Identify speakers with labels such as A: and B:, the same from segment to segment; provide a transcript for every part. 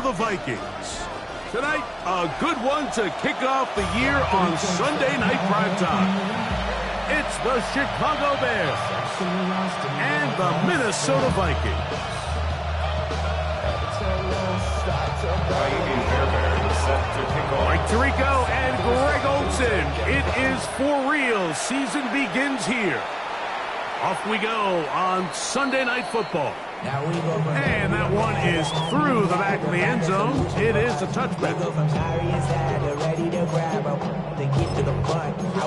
A: the Vikings. Tonight, a good one to kick off the year on Sunday Night Primetime. It's the Chicago Bears and the Minnesota Vikings. Mike Tirico and Greg Olsen. It is for real. Season begins here. Off we go on Sunday Night Football. And that one is through the back of the end zone. It is a touchback.
B: I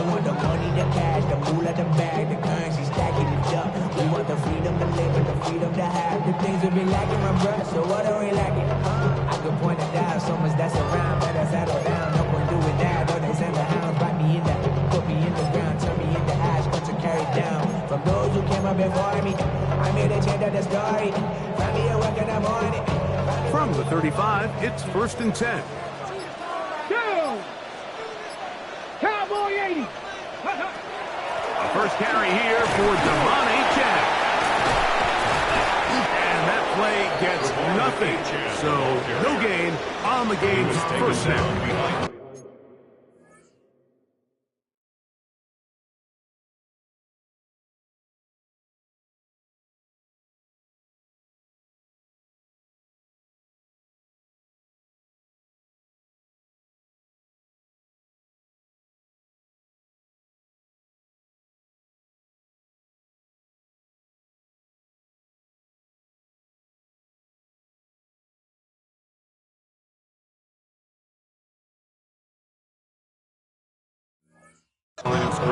B: want the money, the cash, the moolah, the bag, the currency, stacking it up. We want the freedom to live and the freedom to have. The things we've been lacking, my brother, so what are we lacking? I could point it out, so much that's around. Better settle down, no one doing that. Or they send the hounds, bite me in the, put me in the ground, turn me into ash, but to carry down. From those who came up before me, I made a change of the story. Find me a work in the morning.
A: From the 35, it's 1st and 10.
C: Cowboy 80.
A: A first carry here for Devon Achane. And that play gets nothing. So no gain on the game's first snap.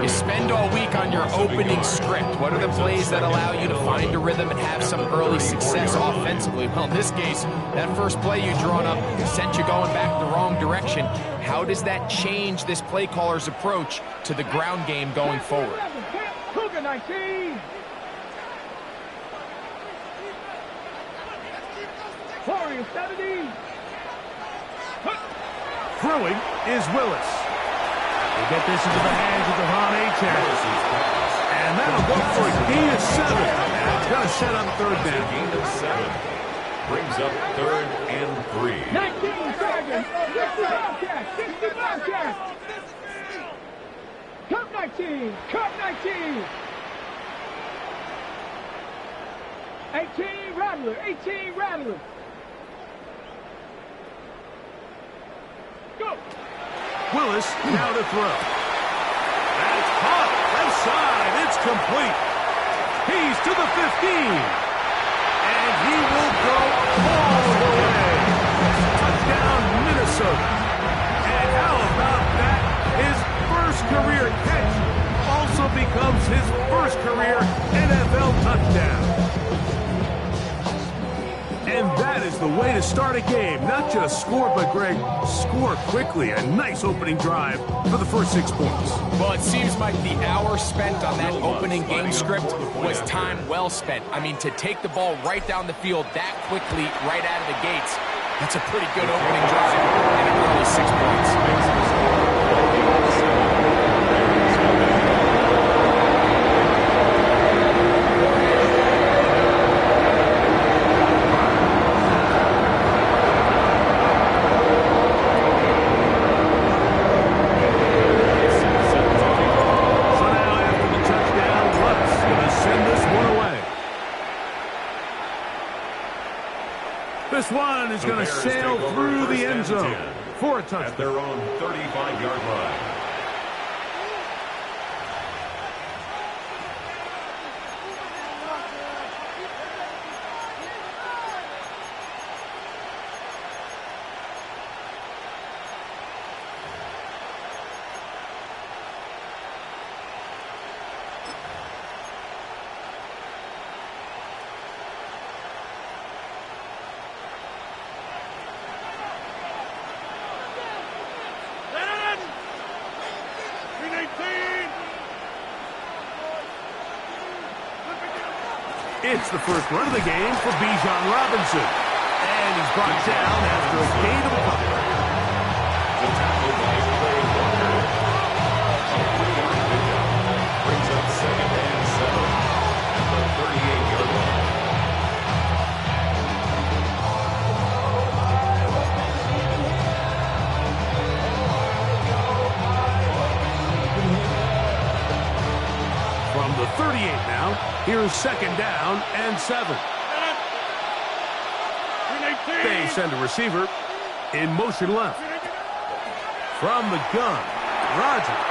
D: You spend all week on your opening script. What are the plays that allow you to find a rhythm and have some early success offensively? Well, in this case, that first play you drawn up sent you going back the wrong direction. How does that change this play caller's approach to the ground game going forward?
C: Cougar 19. Warrior 70.
A: Throwing is Willis. They get this into the hands of Devon Achane. And that'll go for a gain of 7. It's going to set up third down.
E: Gain of 7. Brings up 3rd and 3.
C: 19 seconds. 60 Bobcats. Cup 19. Cup 19. 18 Rattler. 18 Rattler. Go.
A: Willis now to throw. That's caught. Left side. It's complete. He's to the 15. And he will go all the way. Touchdown, Minnesota. And how about that? His first career catch also becomes his first career NFL touchdown. And that is the way to start a game. Not just score, but, Greg, score quickly. A nice opening drive for the first 6 points.
D: Well, it seems like the hour spent on that opening game script was time well spent. I mean, to take the ball right down the field that quickly, right out of the gates, that's a pretty good opening drive and an early 6 points.
A: This one is going to sail through the end zone for a touchdown.
E: At their own 35-yard line.
A: It's the first run of the game for Bijan Robinson. And he's brought down after a gain of a couple.
E: The tackle by Trey Walker. A 3-yard pickup. Brings up 2nd and 7 at the 38-yard line.
A: Here's second down and 7. They send a receiver in motion left. From the gun, Rodgers.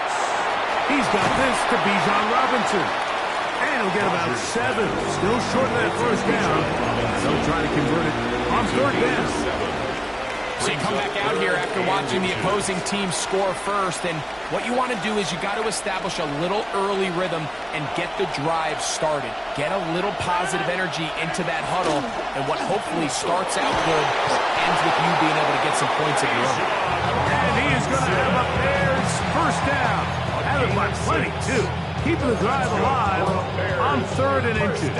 A: He's got this to Bijan Robinson. And he'll get about 7. Still short of that first down. They'll try to convert it on third down.
D: So you come back out here after watching the opposing team score first, and what you want to do is you got to establish a little early rhythm and get the drive started. Get a little positive energy into that huddle, and what hopefully starts out good ends with you being able to get some points of your own.
A: And he is going to have a Bears first down. Have it by plenty, too. Keeping the drive alive on 3rd and inches.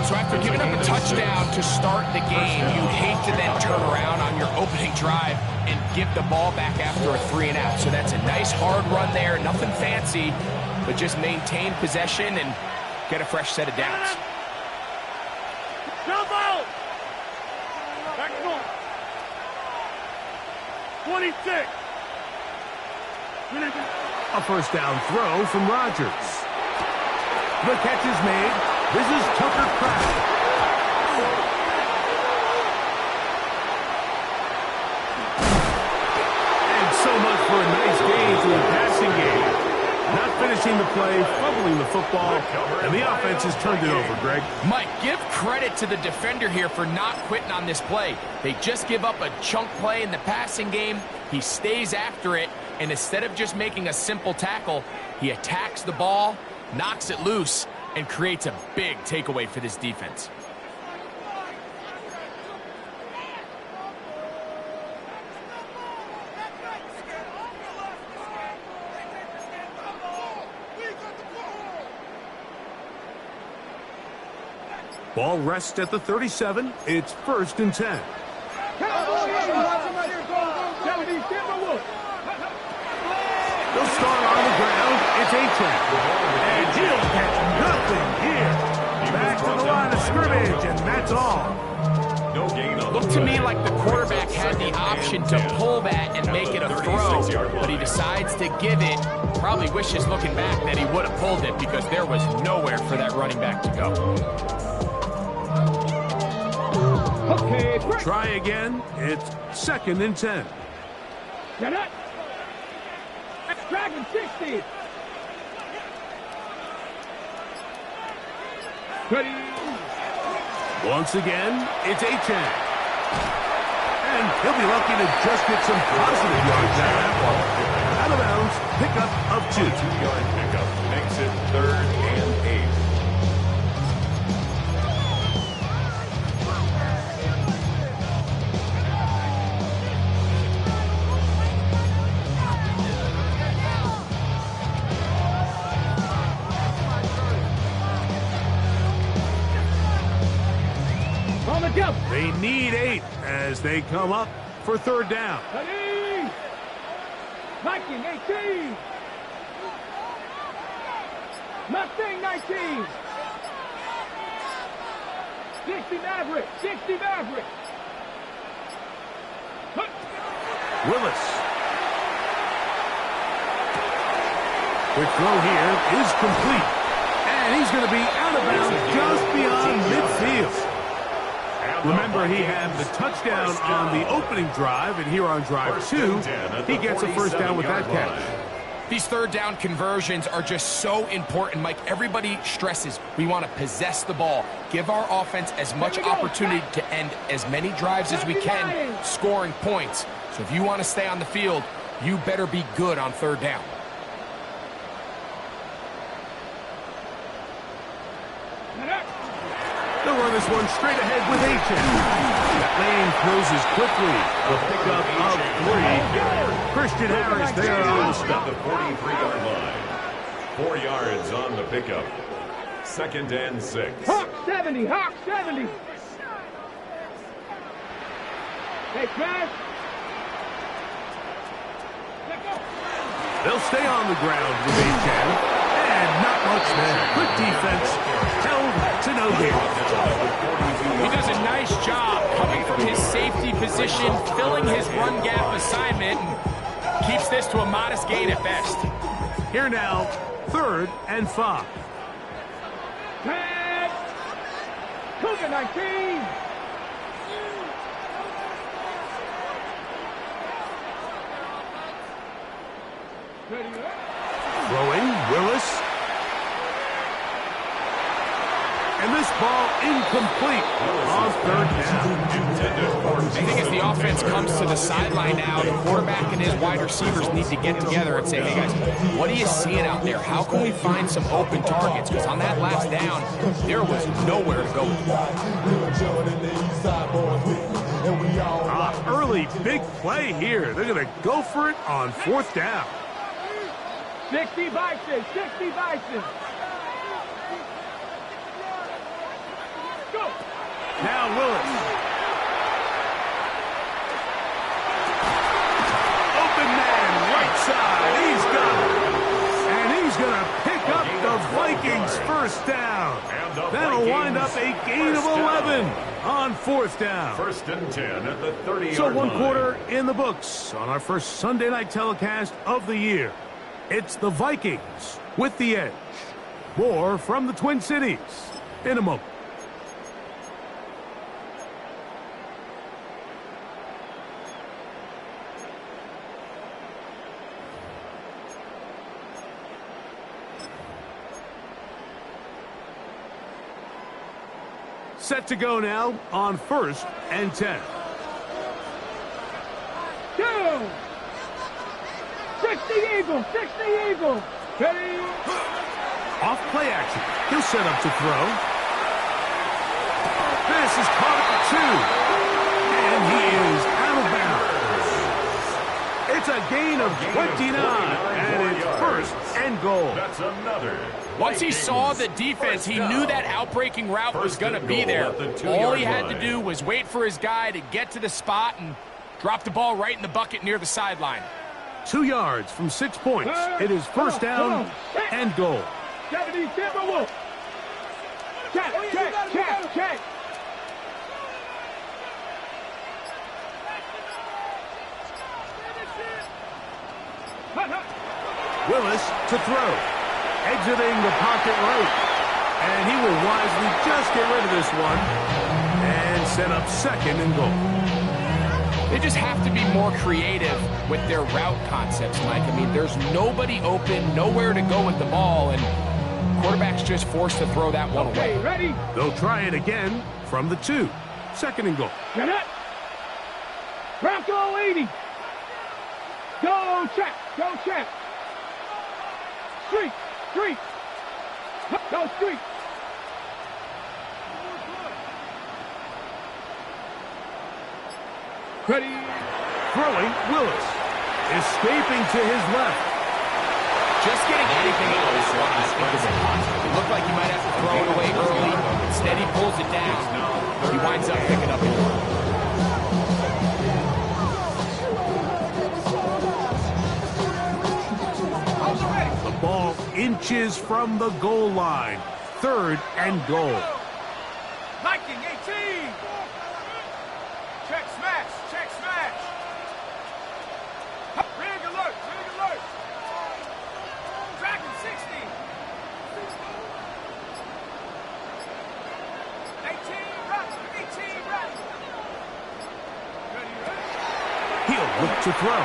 D: So after giving up a touchdown to start the game, you'd hate to then turn around on your opening drive and give the ball back after a 3-and-out. So that's a nice hard run there, nothing fancy, but just maintain possession and get a fresh set of downs.
C: Jump out! Back north. 26.
A: A first down throw from Rodgers. The catch is made. This is Tucker Kraft. And so much for a nice game through the passing game. Not finishing the play, fumbling the football, and the offense has turned it over, Greg.
D: Mike, give credit to the defender here for not quitting on this play. They just give up a chunk play in the passing game. He stays after it, and instead of just making a simple tackle, he attacks the ball, knocks it loose, and creates a big takeaway for this defense.
A: Ball rests at the 37. It's 1st and 10. They'll start on the ground. It's A-Chan. And he'll catch nothing here. Back to the line of scrimmage, and that's all.
E: No gain on
D: Looked to me like the quarterback had the option to pull that and make it a throw, but he decides to give it. Probably wishes looking back that he would have pulled it because there was nowhere for that running back to go.
C: Okay,
A: Try again. It's 2nd and 10.
C: get it. Dragon 60. Ready.
A: Once again, it's A-Chan. And he'll be lucky to just get some positive yards out of that one. Out of bounds, pickup of 2.
E: 2-yard pickup makes it 3rd and 8.
A: They need 8 as they come up for 3rd down.
C: Ready. Viking 18. Mustang 19. 60 Maverick. 60 Maverick.
A: Willis. Quick throw here is complete. And he's going to be out of bounds just beyond midfield. Remember, he had the touchdown on the opening drive, and here on drive 2, he gets a first down with that catch.
D: These 3rd down conversions are just so important, Mike. Everybody stresses we want to possess the ball, give our offense as much opportunity to end as many drives as we can, scoring points. So if you want to stay on the field, you better be good on 3rd down.
A: They'll run this one straight ahead with A-Chan. That lane closes quickly. A pickup of 3. Christian Harris there on the stop.
E: The 43-yard line. 4 yards on the pickup. 2nd and 6.
C: Hawk 70. Hawk 70. Hey, Chris.
A: They'll stay on the ground with A-Chan. And not much there. Good defense. Held to no gain.
D: He does a nice job coming from his safety position, filling his run gap assignment, and keeps this to a modest gain at best.
A: Here now, 3rd and 5.
C: Cougar 19.
A: Throwing, Willis. And this ball incomplete on third down.
D: I think as the offense comes to the sideline now, the quarterback and his wide receivers need to get together and say, hey guys, what are you seeing out there? How can we find some open targets? Because on that last down, there was nowhere to go with
A: the early big play here. They're going to go for it on fourth down.
C: 60 Bison, 60 Bison. Go.
A: Now Willis. Open man, right side. He's got it. And he's going to pick up the Vikings first down. That'll wind up a gain of 11 on fourth down.
E: 1st and 10 at the 30-yard
A: So one
E: line.
A: quarter in the books on our first Sunday night telecast of the year. It's the Vikings with the edge. More from the Twin Cities in a moment. Set to go now on 1st and 10.
C: Two. 60 Eagles, 60 Eagles. Ready?
A: Off play action. He'll set up to throw. This is caught at the 2. And he is out of bounds. It's a gain of 29. And it's 1st and goal.
E: That's another.
D: Once he saw the defense, he knew that outbreaking route was going to be there. All he had to do was wait for his guy to get to the spot and drop the ball right in the bucket near the sideline.
A: 2 yards from 6 points. It is 1st down and goal.
C: 70 Timberwolves. Check, check, check, check.
A: Willis to throw. Exiting the pocket right. And he will wisely just get rid of this one. And set up 2nd and goal.
D: They just have to be more creative with their route concepts, Mike. I mean, there's nobody open, nowhere to go with the ball, and quarterback's just forced to throw that one away.
C: Okay, ready?
A: They'll try it again from the 2. 2nd and goal.
C: Get up. Bronco 80. Go check, go check. Street, street. Go street. Ready?
A: Throwing, Willis. Escaping to his left.
D: Just getting anything out of this one, I think, is impossible. It looked like he might have to throw it away early. Instead, he pulls it down. He winds up picking up the ball.
A: The ball inches from the goal line. 3rd and goal.
C: Viking 18. Check smash, check smash. Rig alert, rig alert. Dragon 60. 18 right.
A: He'll look to throw.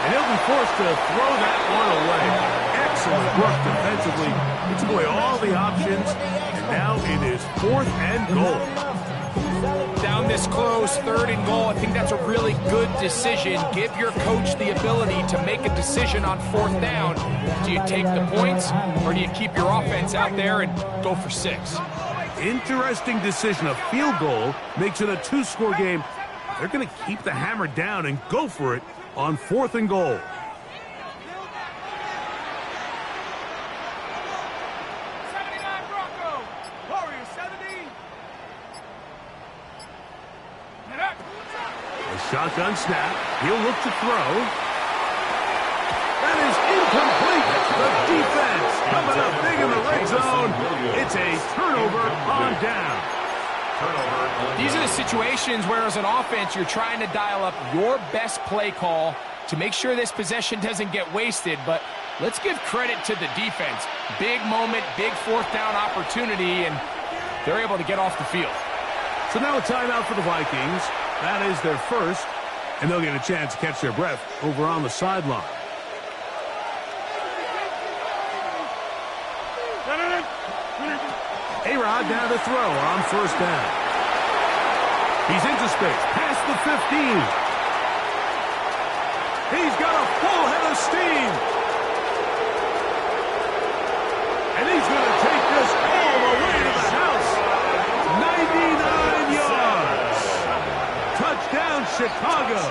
A: And he'll be forced to throw that one away. Excellent work defensively. He took away all the options, and now it is 4th and goal.
D: Down this close, 3rd and goal, I think that's a really good decision. Give your coach the ability to make a decision on 4th down. Do you take the points, or do you keep your offense out there and go for 6?
A: Interesting decision. A field goal makes it a 2-score game. They're going to keep the hammer down and go for it on 4th and goal. Shotgun snap. He'll look to throw. That is incomplete. The defense coming up big in the red zone. It's a turnover on down.
D: These are the situations where, as an offense, you're trying to dial up your best play call to make sure this possession doesn't get wasted, but let's give credit to the defense. Big moment, big fourth down opportunity, and they're able to get off the field.
A: So now a timeout for the Vikings. That is their first, and they'll get a chance to catch their breath over on the sideline. A-Rod down to throw on first down. He's into space, past the 15. He's got a full head of steam. And he's going to take this all the way to the house. 99 yards. Touchdown, Chicago.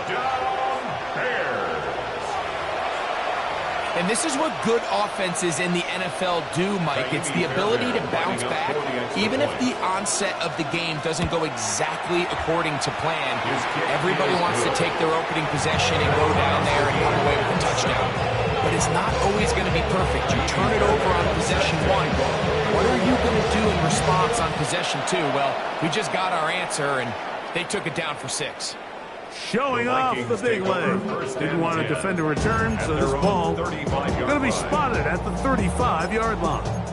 D: And this is what good offenses in the NFL do, Mike. It's the ability to bounce back, even if the onset of the game doesn't go exactly according to plan. Everybody wants to take their opening possession and go down there and come away with a touchdown. But it's not always going to be perfect. You turn it over on possession one. What are you going to do in response on possession two? Well, we just got our answer, and they took it down for 6.
A: Showing off the big leg. Didn't want to defend a return, so this ball going to be spotted at the 35-yard line.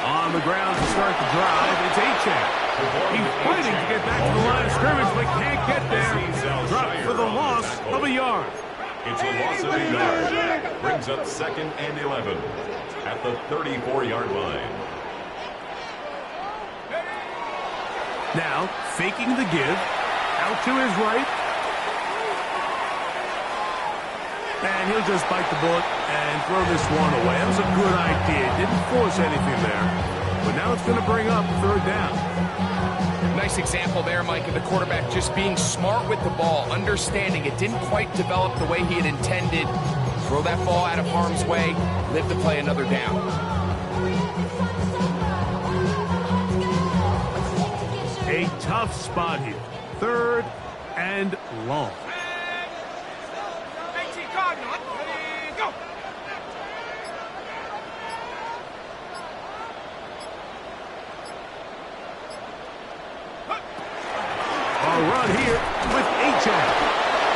A: On the ground to start the drive, it's Achane. He's fighting to get back to the line of scrimmage, but can't get there. Dropped for the loss of a yard.
E: It's a loss of a yard. Brings up 2nd and 11 at the 34-yard line.
A: Now, faking the give, out to his right. And he'll just bite the bullet and throw this one away. That was a good idea. Didn't force anything there. But now it's going to bring up 3rd down.
D: Nice example there, Mike, of the quarterback just being smart with the ball, understanding it didn't quite develop the way he had intended. Throw that ball out of harm's way, live to play another down.
A: A tough spot here. 3rd and long. Run here with Achane.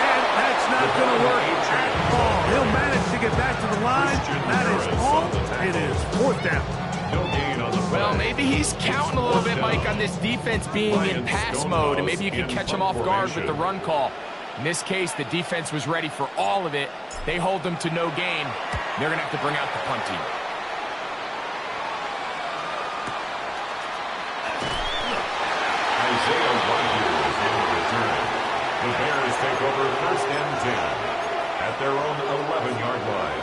A: And that's not going to work at all. He'll manage to get back to the line. That is all. It is 4th down.
D: Well, maybe he's counting a little bit, Mike, on this defense being in pass mode, and maybe you can catch him off guard with the run call. In this case, the defense was ready for all of it. They hold them to no gain. They're going to have to bring out the punt team.
E: The Bears take over 1st and 10 at their own 11-yard line.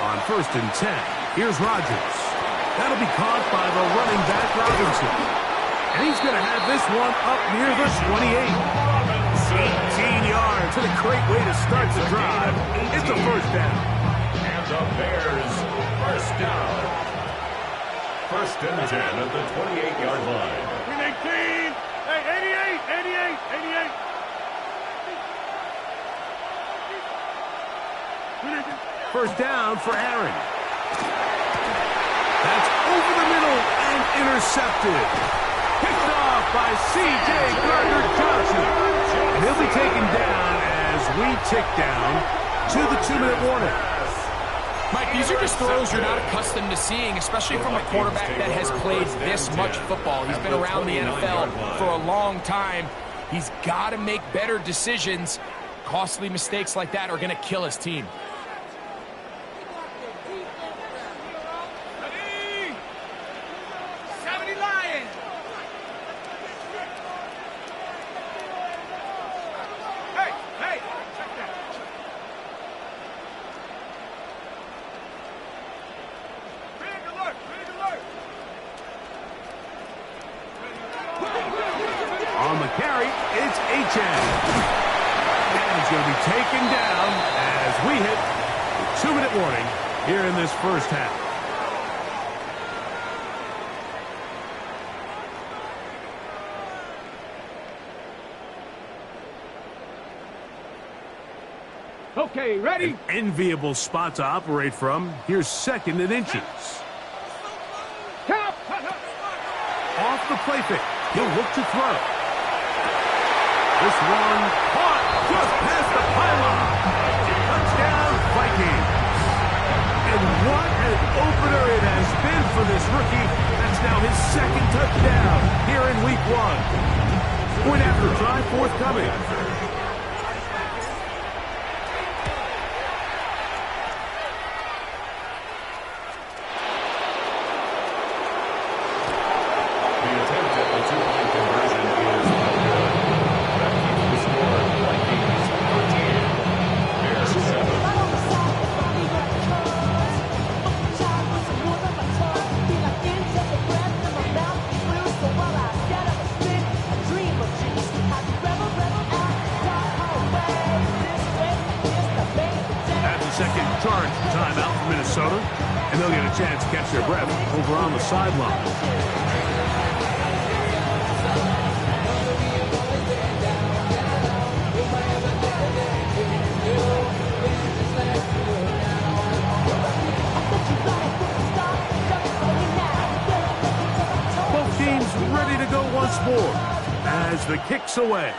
A: On 1st and 10, here's Rodgers. That'll be caught by the running back, Robinson. And he's going to have this one up near the 28. 18 yards. And a great way to start the drive. It's a 1st down.
E: And the Bears, 1st down. 1st and 10 at the 28-yard line.
C: 18! Hey, 88! 88!
A: 1st down for Aaron. That's over the middle and intercepted. Picked off by C.J. Gardner-Johnson. And he'll be taken down as we tick down to the 2-minute warning.
D: Mike, these are just throws you're not accustomed to seeing, especially from a quarterback that has played this much football. He's been around the NFL for a long time. He's got to make better decisions. Costly mistakes like that are going to kill his team.
A: On the carry, it's Achane. And he's going to be taken down as we hit the 2-minute warning here in this first half.
C: Okay, ready?
A: An enviable spot to operate from. Here's 2nd and inches.
C: Count.
A: Off the play fake. He'll look to throw. This one caught just past the pylon. Touchdown, Vikings. And what an opener it has been for this rookie. That's now his 2nd touchdown here in week 1. Point after try forthcoming. Charge timeout for Minnesota, and they'll get a chance to catch their breath over on the sideline. Both teams ready to go once more as the kick's away.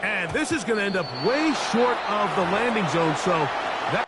A: And this is going to end up way short of the landing zone, so that...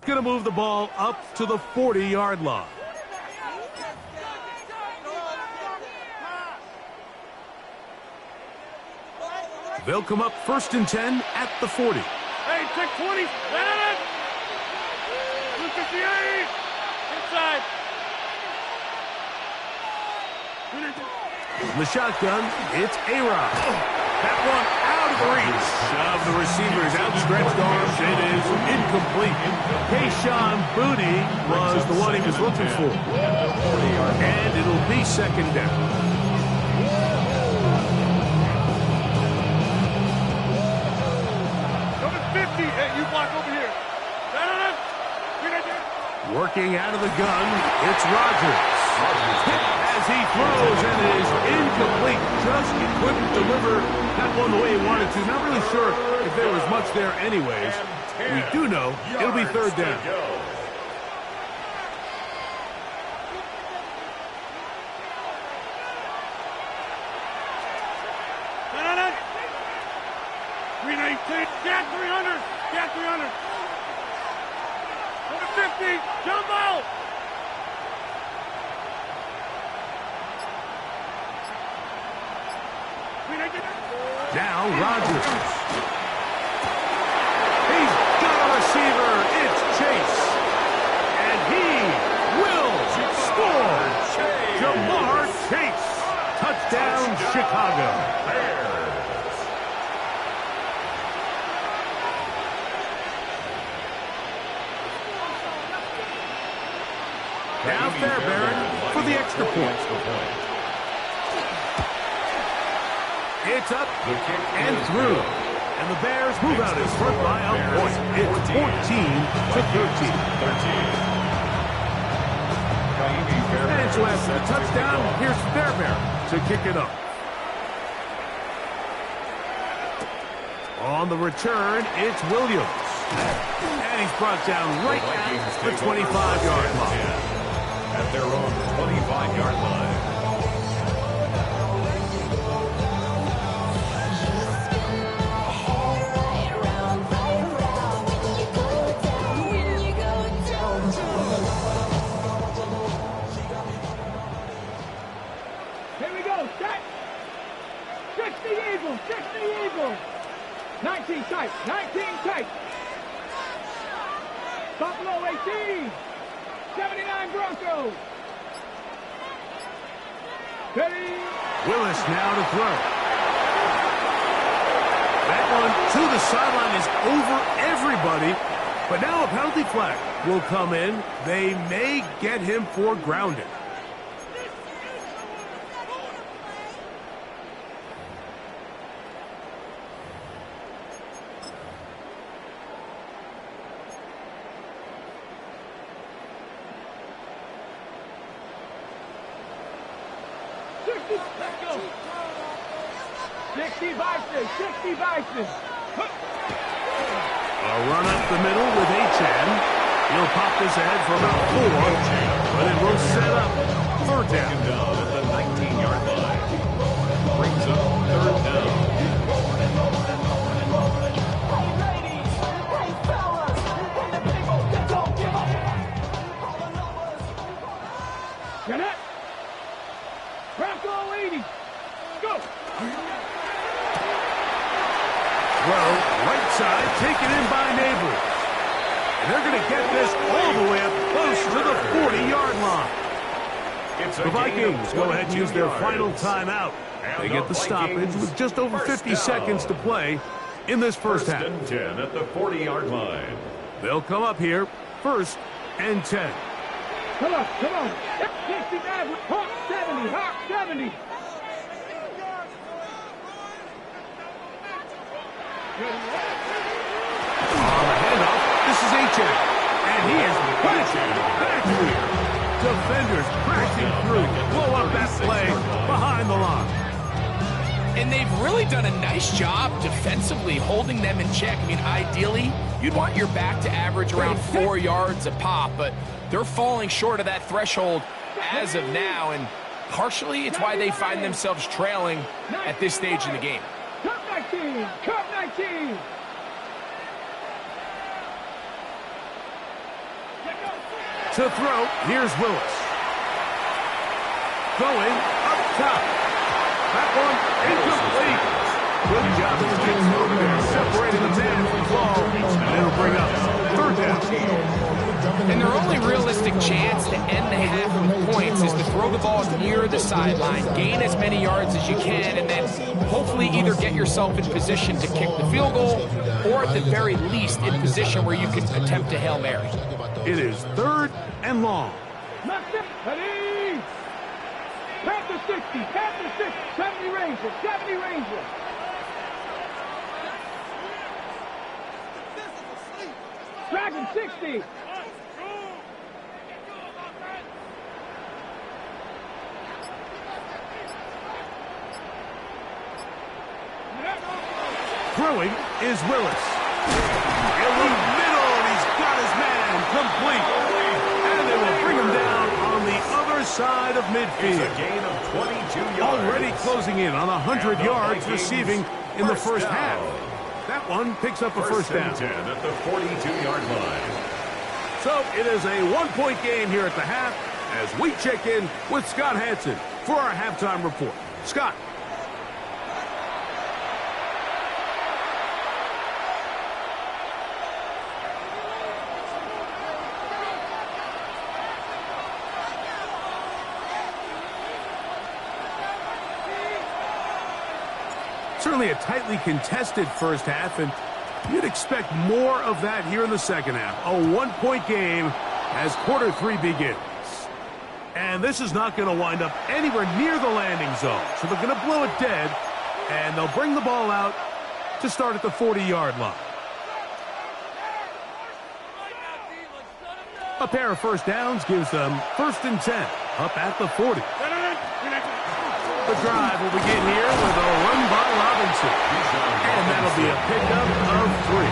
A: Going to move the ball up to the 40-yard line. They'll come up 1st and 10 at the 40.
C: Hey, take 20. Let it. 258. Inside.
A: In the shotgun, it's A-Rod. That one out of the reach of the receiver's outstretched arms. It is incomplete. Kayshon Boutte was the one he was looking for. And it'll be 2nd down.
C: Number 50. Hey, you block over here.
A: Working out of the gun, it's Rodgers. Hit as he throws, and it is incomplete. Just couldn't deliver that one the way he wanted to. Not really sure if there was much there anyways. We do know it'll be 3rd down.
C: Get 300. Get 300. Number 50. Jump out.
A: Now Rodgers. He's got a receiver. It's Chase. And he will score. Jamar Chase. Touchdown, Chicago. Now Fairbairn for the extra point. It's up and through. And the Bears move out in front by a point. It's 14-13. And so after the touchdown, here's Fairbairn to kick it up. On the return, it's Williams. And he's brought down right at the 25-yard line.
E: At their own 25-yard line.
C: Here we go. Set. 60 Eagles. 60 Eagles. 19 tight. 19 tight. Buffalo 18. 79 Broncos. Ready.
A: Willis now to throw. That one to the sideline is over everybody. But now a penalty flag will come in. They may get him for grounding.
C: Let's go. 60 Bison. 60 Bison.
A: A run up the middle with Achane. He'll pop this ahead for about 4, but it will set up third down.
E: At the 19-yard line. Brings up third down.
C: Get it. Bronco 80. Go.
A: Throw, right side, taken in by Neighbors. And they're going to get this all the way up close to the 40-yard line. The Vikings go ahead and use their final timeout. They get the stoppage with just over 50 seconds to play in this first half.
E: First and 10 at the 40-yard line.
A: They'll come up here, 1st and 10.
C: Come on. Come on. 65. Hawk 70. Hawk 70.
A: On the handoff, this is Achane. And he is pushing back here. Defenders crashing through. Blow up that play behind the line.
D: And they've really done a nice job defensively holding them in check. I mean, ideally, you'd want your back to average around 4 yards a pop, but they're falling short of that threshold as of now, and partially it's why they find themselves trailing at this stage in the game.
C: Cup 19. Cup 19.
A: To throw, here's Willis. Going up top. That one incomplete. Good job of the team over there, separating the man from the ball. And it'll bring up third down.
D: And their only realistic chance to end the half with points is to throw the ball near the sideline, gain as many yards as you can, and then hopefully either get yourself in position to kick the field goal or at the very least in position where you can attempt a Hail Mary.
A: It is 3rd and long.
C: Left it. Ready. Panther 60. Panther 60. 70 Rangers. 70 Rangers. Dragon 60.
A: Throwing is Willis. In the middle, and he's got his man complete. And they will bring him down on the other side of midfield.
E: It's a gain of 22 yards.
A: Already closing in on 100 yards receiving in the first half. That one picks up a first down.
E: 10 at the 42-yard line.
A: So it is a one-point game here at the half as we check in with Scott Hanson for our halftime report. Scott. Certainly a tightly contested first half, and you'd expect more of that here in the second half. A one-point game as quarter 3 begins. And this is not going to wind up anywhere near the landing zone. So they're going to blow it dead, and they'll bring the ball out to start at the 40-yard line. A pair of first downs gives them 1st and 10 up at the 40. The drive will begin here with a run by Robinson. And that'll be a pickup of 3.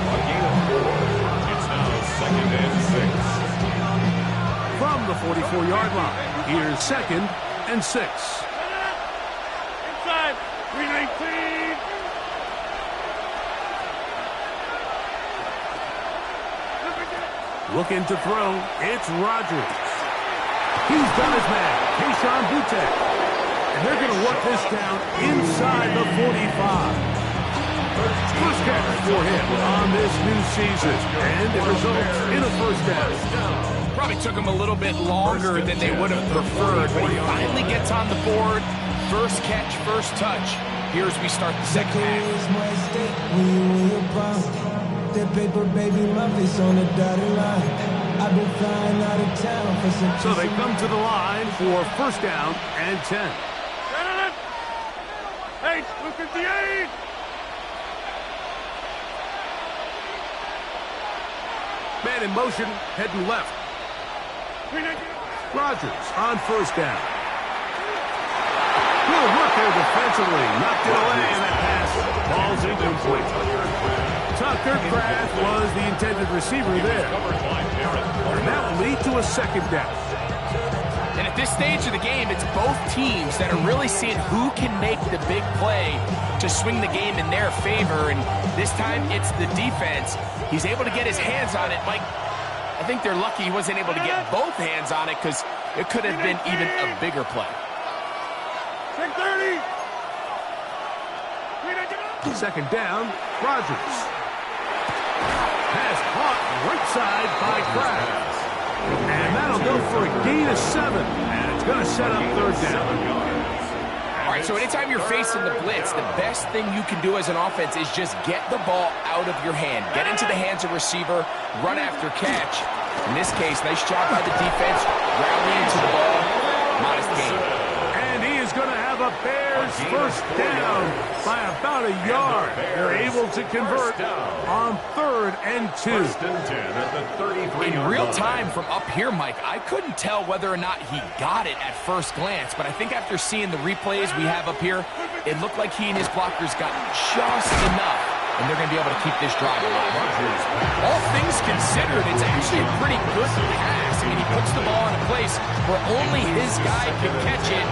E: A gain of 4. It's now 2nd and 6.
A: From the 44-yard line, here's 2nd and 6.
C: Inside, 319.
A: Looking to throw, it's Rodgers. He's got his man, Kayshon Boutte. And they're going to work this down inside the 45. First catch for him on this new season. And it results in a first down.
D: Probably took him a little bit longer than they would have preferred, but he finally gets on the board. First catch, first touch. Here as we start the second half.
B: That paper, baby, my face on the dotted line. I've been flying out of town for some.
A: So they come to the line for first down and 10.
C: Hey, look at the 8.
A: Man in motion, heading left. Rodgers on first down. Good work there defensively. Knocked it away, and that pass falls incomplete. Tucker Kraft was the intended receiver there. And that will lead to a second down.
D: And at this stage of the game, it's both teams that are really seeing who can make the big play to swing the game in their favor. And this time, it's the defense. He's able to get his hands on it. Mike, I think they're lucky he wasn't able to get both hands on it because it could have been even a bigger play.
C: 630.
A: Second down, Rodgers. Pass caught right side by Kraft. And that'll go for a gain of 7. And it's going to set up third down.
D: All right, so anytime you're facing the blitz, the best thing you can do as an offense is just get the ball out of your hand. Get into the hands of receiver, run after catch. In this case, nice job by the defense, rallying to the ball. Modest gain.
A: And he is going to have a Bears first down by about a yard. They're able to convert on 3rd and 2.
E: First and 10 at the 33-yard
D: In real
E: line.
D: time from up here, Mike, I couldn't tell whether or not he got it at first glance, but I think after seeing the replays we have up here, it looked like he and his blockers got just enough, and they're going to be able to keep this drive alive. All things considered, it's actually a pretty good pass. I mean, he puts the ball in a place where only his guy can catch it,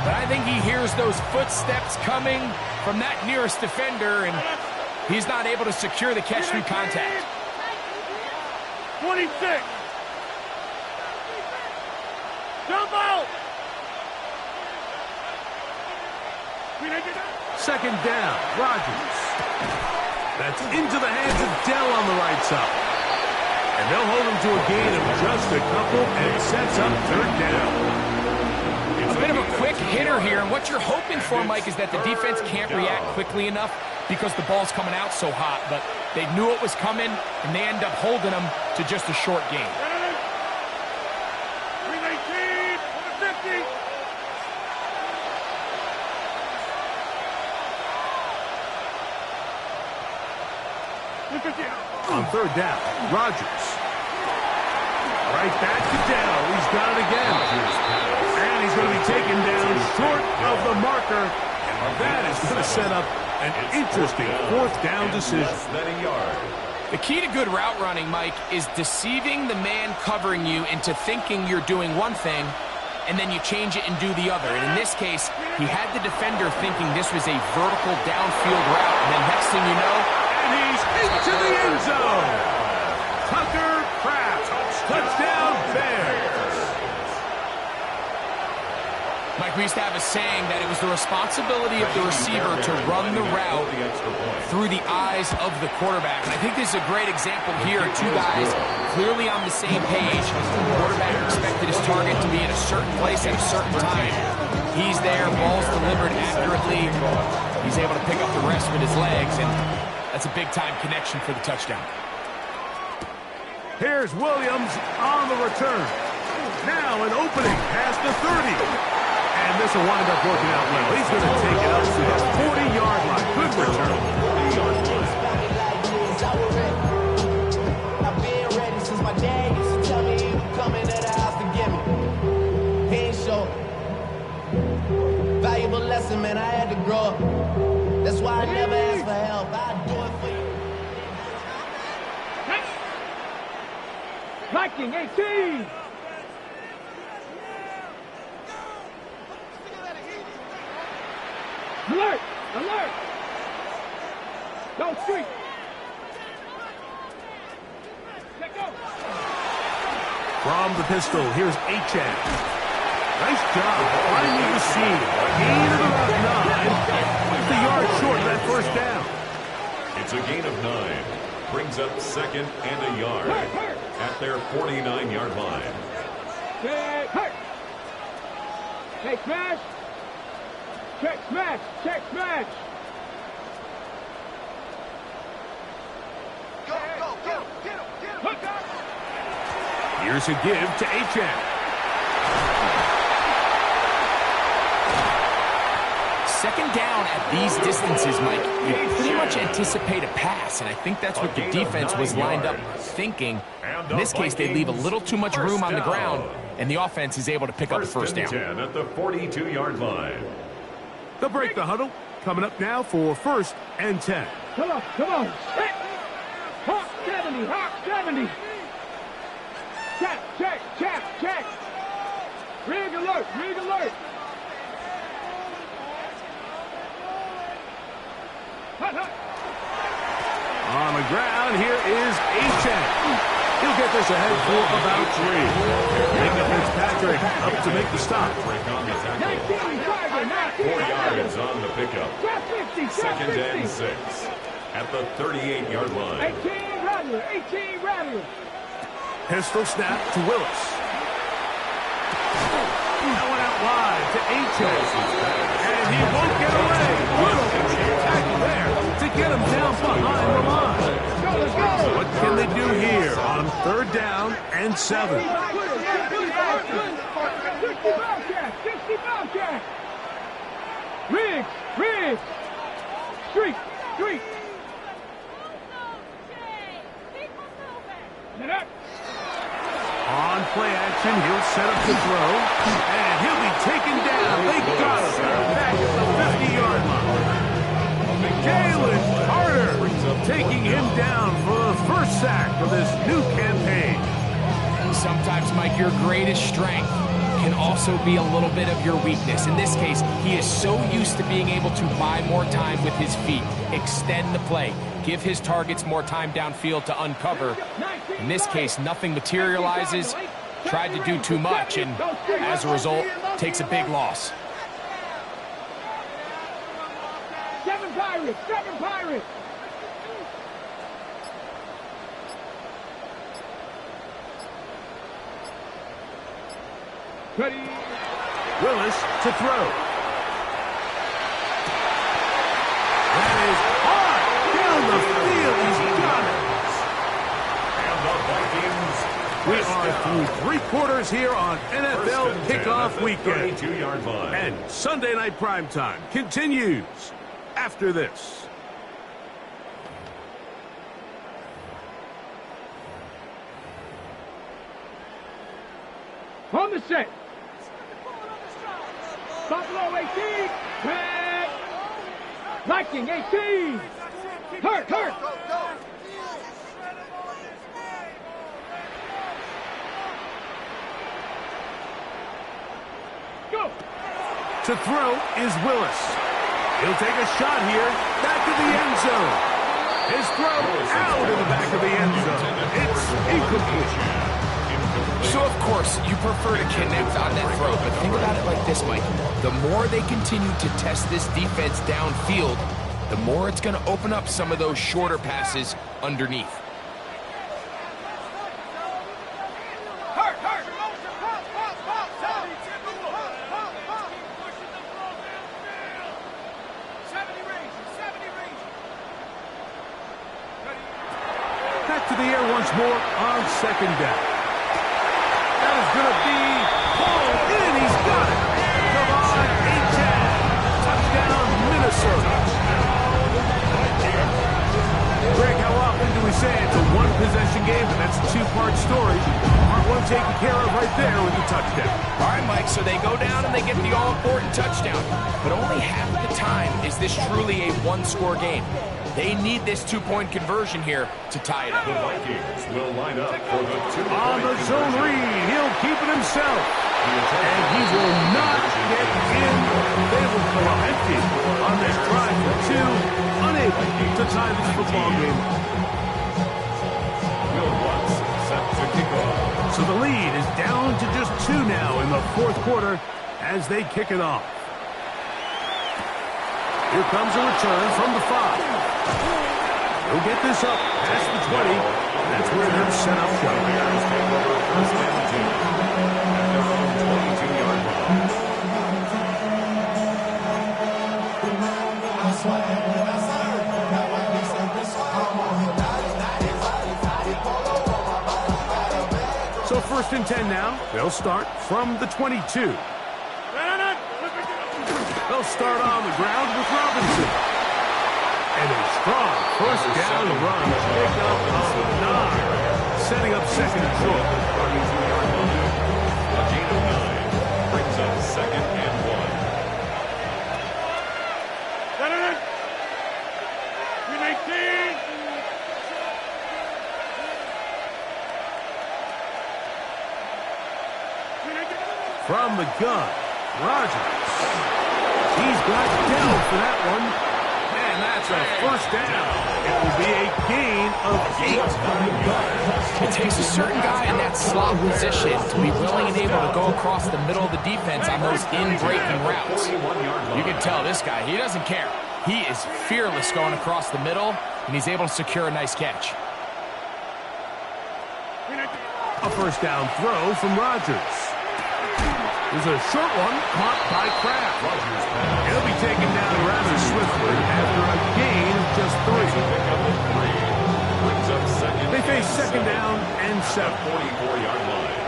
D: but I think he hears those footsteps coming from that nearest defender, and he's not able to secure the catch through contact.
C: 26. Jump out.
A: Second down, Rodgers. That's into the hands of Dell on the right side. And they'll hold him to a gain of just a couple, and it sets up third down.
D: A bit of a quick hitter here, and what you're hoping for, Mike, is that the defense can't react quickly enough because the ball's coming out so hot, but they knew it was coming, and they end up holding them to just a short gain.
C: 319, 50.
A: On third down, Rodgers. Right back to Dell. He's got it again. And he's going to be taken down short of the marker. And that is going to set up an interesting fourth down decision.
D: The key to good route running, Mike, is deceiving the man covering you into thinking you're doing one thing and then you change it and do the other. And in this case, he had the defender thinking this was a vertical downfield route, and then next thing you know,
A: and he's into the end zone. Tucker Kraft, touchdown Bears.
D: Mike, we used to have a saying that it was the responsibility of the receiver to run the route through the eyes of the quarterback. And I think this is a great example here. Two guys clearly on the same page. The quarterback expected his target to be in a certain place at a certain time. He's there, ball's delivered accurately. He's able to pick up the rest with his legs, and that's a big-time connection for the touchdown.
A: Here's Williams on the return. Now an opening past the 30. And this will wind up working out well. He's going to take it up to the 40-yard line. Good return.
B: I've been ready since my dad used to tell me he was coming to the house to get me. He ain't show. Valuable lesson, man. I had to grow up. That's why I never ask for help. I'd do it for you.
C: Viking 18. Alert! Alert! Go street! Let go!
A: From the pistol, here's Achane. Nice job finding the seam. Gain of about 9. The yard short of that first down.
E: It's a gain of 9. Brings up second and a yard at their 49-yard line.
C: Hurt! Hey, smash! Check smash! Check smash! Go, go, get him! Get him! Get him! Hook up!
A: Here's a give to Achane.
D: Second down at these distances, Mike, you pretty much anticipate a pass, and I think that's what the defense was lined up thinking. In this case, they leave a little too much room on the ground, and the offense is able to pick up the first down.
E: 10 at the 42-yard line.
A: They'll break the huddle. Coming up now for 1st and 10.
C: Come on, come on! Hit! Hawk 70! Hawk 70! Check, check, check, check! Rig alert! Rig alert! Hut, hut!
A: On the ground, here is Achane. He'll get this ahead for about 3. Jacob Fitzpatrick up to make the stop.
E: 4 yards on the pickup. Second and 6 at the 38-yard line.
C: 18 Rattler! 18 Rattler!
A: Pistol snap to Willis. That went out wide to Achane. And he won't get away. Little tackle there to get him down behind the line. What can they do here on 3rd down and 7?
C: 60 Bobcat! 60 Bobcat! Riggs! Riggs! Street! Street! Get up!
A: On play action, he'll set up the throw, and he'll be taken down. They got him back at the 50-yard line. Jalen Carter taking him down for the first sack of this new campaign.
D: Sometimes, Mike, your greatest strength can also be a little bit of your weakness. In this case, he is so used to being able to buy more time with his feet, extend the play, give his targets more time downfield to uncover. In this case, nothing materializes, tried to do too much, and as a result, takes a big loss.
C: 7 Pirates! 7 Pirates! Ready?
A: Willis to throw. That is hard down the field. He's got it.
E: And the Vikings.
A: We are through 3 quarters here on NFL Kickoff Weekend.
E: 32-yard line.
A: And Sunday Night Primetime continues after this.
C: On the set. Buffalo 18. Back. Viking 18. Hurt, hurt.
A: To throw is Willis. He'll take a shot here. Back to the end zone. His throw out in the back of the end zone. It's incomplete.
D: So, of course, you prefer to connect on that throw, but think about it like this, Mike. The more they continue to test this defense downfield, the more it's going to open up some of those shorter passes underneath.
A: Back to the air once more on second down. That is going to be pulled in. He's got it. Come on, Achane. Touchdown, Minnesota. Greg, how often do we say it's a one-possession game, but that's a two-part story? Part one taken care of right there with the touchdown.
D: All right, Mike, so they go down and they get the all-important touchdown. But only half the time is this truly a one-score game. They need this two-point conversion here to tie it up.
E: The Vikings will line up for the two-point
A: On the zone read, he'll keep it himself. And he will not get in. They will go empty on this drive for two, unable to tie this football game.
E: Will Lutz set to kick off.
A: So the lead is down to just two now in the fourth quarter as they kick it off. Here comes a return from the 5. He'll get this up past the 20. That's where they're set up shop.
E: Bears take over first and 10 at their own 22-yard line.
A: So first and 10 now. They'll start from the 22. They'll start on the ground with Robinson. And a strong first down run. Pick up of 9. Setting up second and short.
E: 32-yard line. A gain of 9 brings up second and
A: 1. From the gun, Rodgers. He's got down for that one. And that's a first down. It will be a gain of 8.
D: It takes a certain guy in that slot position to be willing and able to go across the middle of the defense on those in-breaking routes. You can tell this guy, he doesn't care. He is fearless going across the middle, and he's able to secure a nice catch.
A: A first down throw from Rodgers. There's a short one caught by Kraft. He'll be taken down rather swiftly after a gain of just 3. They face second down and 7.
E: 44-yard line.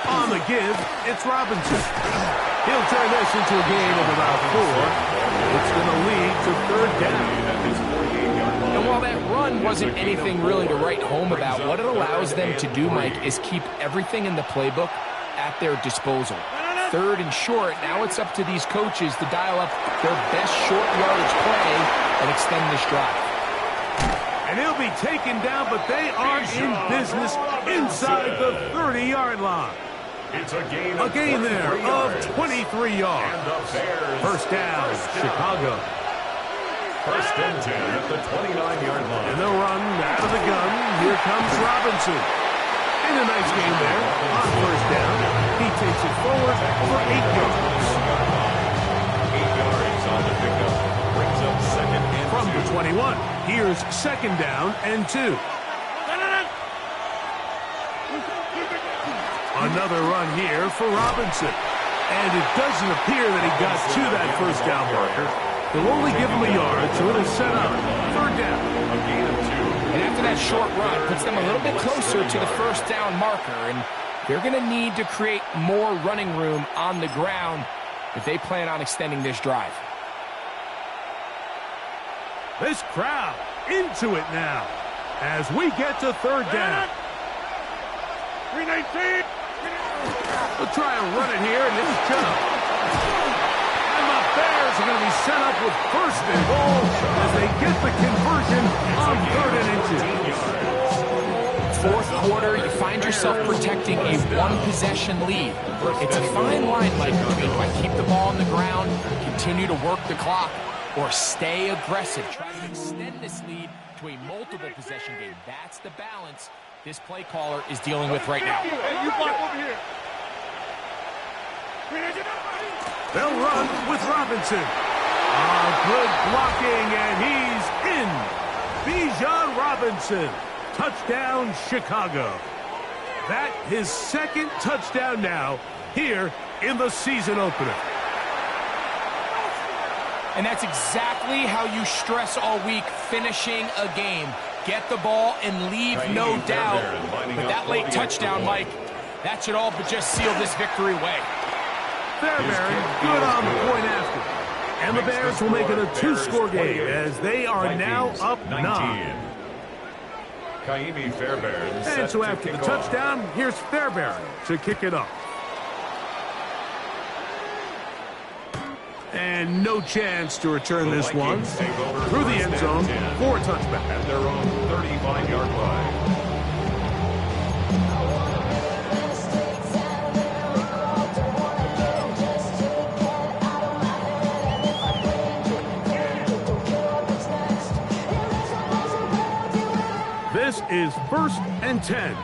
A: On the give, it's Robinson. He'll turn this into a gain of about 4. It's going to lead to third down.
D: And while that run wasn't anything really to write home about, what it allows them to do, Mike, is keep everything in the playbook at their disposal. Third and short, now it's up to these coaches to dial up their best short yardage play and extend this drive.
A: And he'll be taken down, but they are in business inside the 30-yard line.
E: It's a gain
A: there of 23 yards.
E: And the Bears.
A: First down, Chicago.
E: First and 10 at the 29-yard line.
A: And they'll run out of the gun. Here comes Robinson. And a nice game there on first down. He takes it forward for 8 yards.
E: 8 yards on the pickup. Brings up second and 2.
A: From the 21, here's second down and 2. Another run here for Robinson. And it doesn't appear that he got to that first down marker. They'll only give him a yard, so it'll set up third down.
E: A gain of 2.
D: And after that short run, puts them a little bit closer to the first down marker. And they're going to need to create more running room on the ground if they plan on extending this drive.
A: This crowd into it now as we get to third down.
C: 319.
A: We'll try and run it here, and it's Chubb. And the Bears are going to be set up with first and goal as they get the conversion on third and inches.
D: fourth quarter, you find yourself protecting a one-possession lead. It's a fine line, Mike, between do I keep the ball on the ground, continue to work the clock, or stay aggressive, try to extend this lead to a multiple possession game. That's the balance this play caller is dealing with right now.
C: Hey, you block over here.
A: They'll run with Robinson. Good blocking, and he's in. Bijan Robinson. Touchdown, Chicago. That his second touchdown now here in the season opener.
D: And that's exactly how you stress all week, finishing a game. Get the ball and leave no doubt. But that late touchdown, Mike, that should all but just seal this victory away.
A: Fairbairn good on the point after. And the Bears will make it a two-score game as they are now up 9.
E: Ka'imi Fairbairn.
A: And so after the touchdown, here's Fairbairn to kick it off. And no chance to return this one. Through the end zone for a touchback.
E: At their own 35-yard line.
A: This is 1st and 10.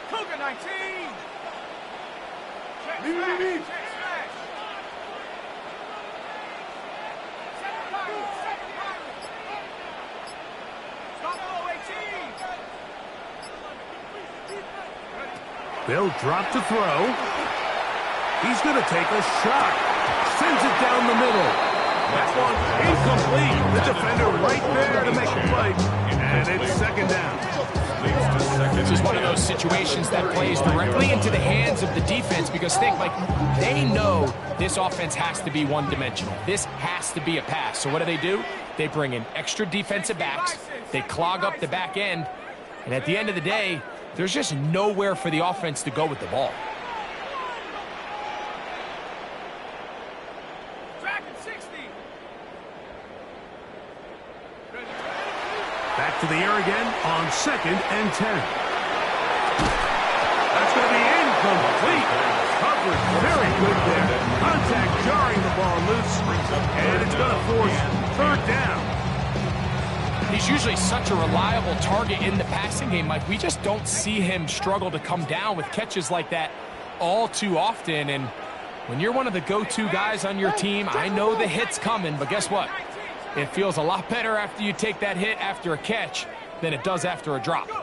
C: Cougar 19.
A: They'll drop to throw. He's going to take a shot. Sends it down the middle. That one incomplete. The defender right there to make the play. And it's second down.
D: This is one of those situations that plays directly into the hands of the defense because think, like, they know this offense has to be one-dimensional. This has to be a pass. So what do? They bring in extra defensive backs. They clog up the back end. And at the end of the day, there's just nowhere for the offense to go with the ball.
A: Back to the air again on 2nd and 10. That's going to be incomplete. Coverage very good there. Contact jarring the ball loose. And it's going to force 3rd down.
D: He's usually such a reliable target in the passing game. Like, we just don't see him struggle to come down with catches like that all too often. And when you're one of the go-to guys on your team, I know the hit's coming, but guess what? It feels a lot better after you take that hit after a catch than it does after a drop.
A: That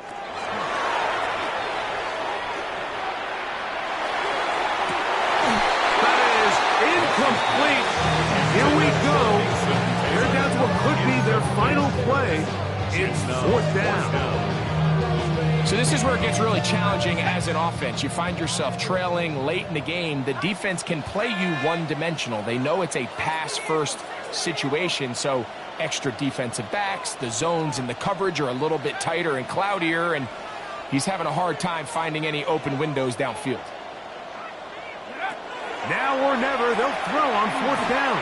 A: is incomplete. Here we go. They're down to what could be their final play. It's 4th down.
D: So this is where it gets really challenging as an offense. You find yourself trailing late in the game. The defense can play you one-dimensional. They know it's a pass-first situation, so extra defensive backs, the zones and the coverage are a little bit tighter and cloudier, and he's having a hard time finding any open windows downfield.
A: Now or never, they'll throw on 4th down.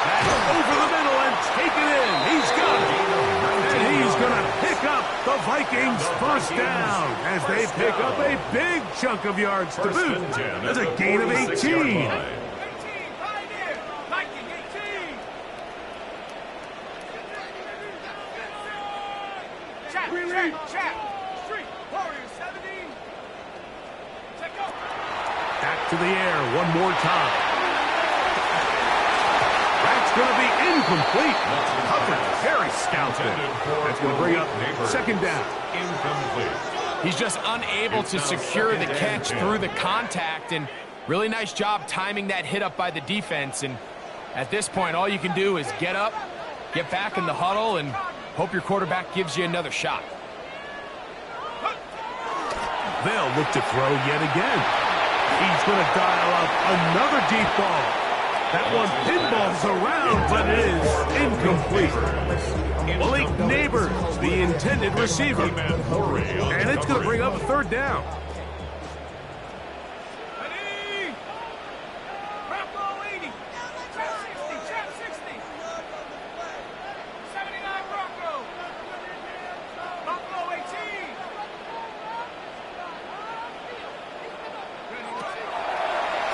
A: That's over the middle and take it in. He's got it. And he's going to pick up the Vikings' 1st down as they pick up a big chunk of yards to boot. That's a gain of 18. Back to the air one more time. That's going to be incomplete. Coverage very scouted. That's going to bring up 2nd down.
E: Incomplete.
D: He's just unable to secure the catch through the contact, and really nice job timing that hit up by the defense. And at this point, all you can do is get up, get back in the huddle, and hope your quarterback gives you another shot.
A: They'll look to throw yet again. He's going to dial up another deep ball. That one pinballs around, but it is incomplete. Malik Neighbors, the intended receiver. And it's going to bring up 3rd down.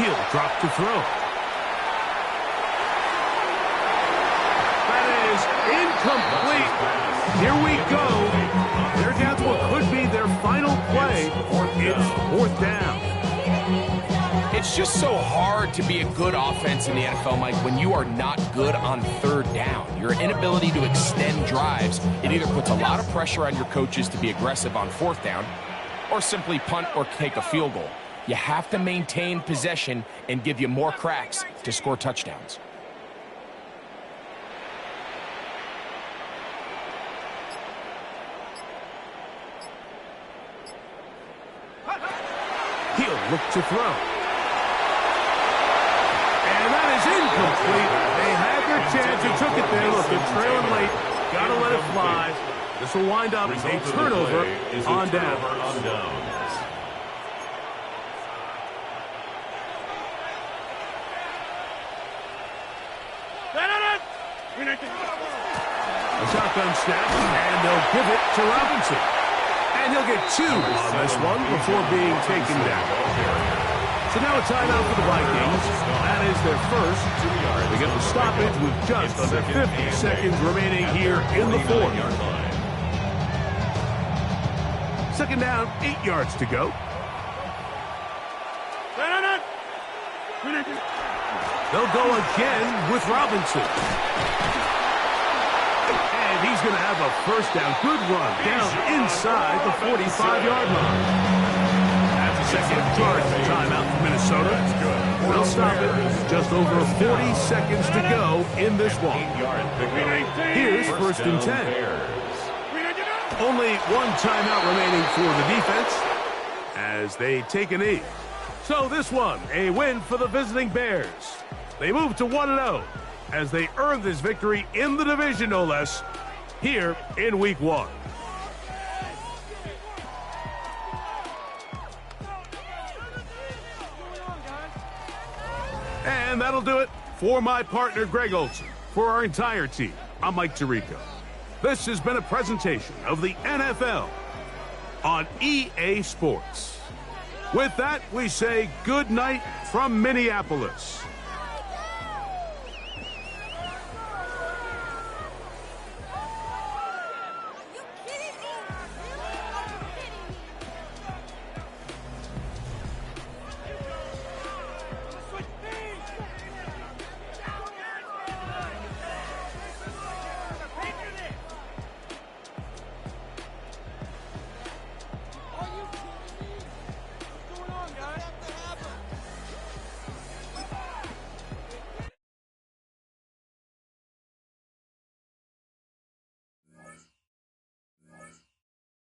A: He'll drop to throw. That is incomplete. Here we go. They're down to what could be their final play. It's 4th down.
D: It's just so hard to be a good offense in the NFL, Mike, when you are not good on 3rd down. Your inability to extend drives, it either puts a lot of pressure on your coaches to be aggressive on 4th down or simply punt or take a field goal. You have to maintain possession and give you more cracks to score touchdowns.
A: He'll look to throw. And that is incomplete. They had their chance and took it there. Look, they're trailing late. Got to let it fly. This will wind up a turnover on down. A shotgun snap, and they'll give it to Robinson. And he'll get 2 on this one before being taken down. So now a timeout for the Vikings. That is their first. They get the stoppage with just under 50 seconds remaining here in the 4th. 2nd down, 8 yards to go. They'll go again with Robinson. And he's going to have a 1st down. Good run down inside the 45-yard line. That's a 2nd charge timeout for Minnesota. They'll stop it. Just over 40 seconds to go in this one. Here's 1st and 10. Only 1 timeout remaining for the defense as they take a knee. So this one, a win for the visiting Bears. They move to 1-0 as they earn this victory in the division, no less, here in Week 1. And that'll do it for my partner, Greg Olsen. For our entire team, I'm Mike Tirico. This has been a presentation of the NFL on EA Sports. With that, we say good night from Minneapolis.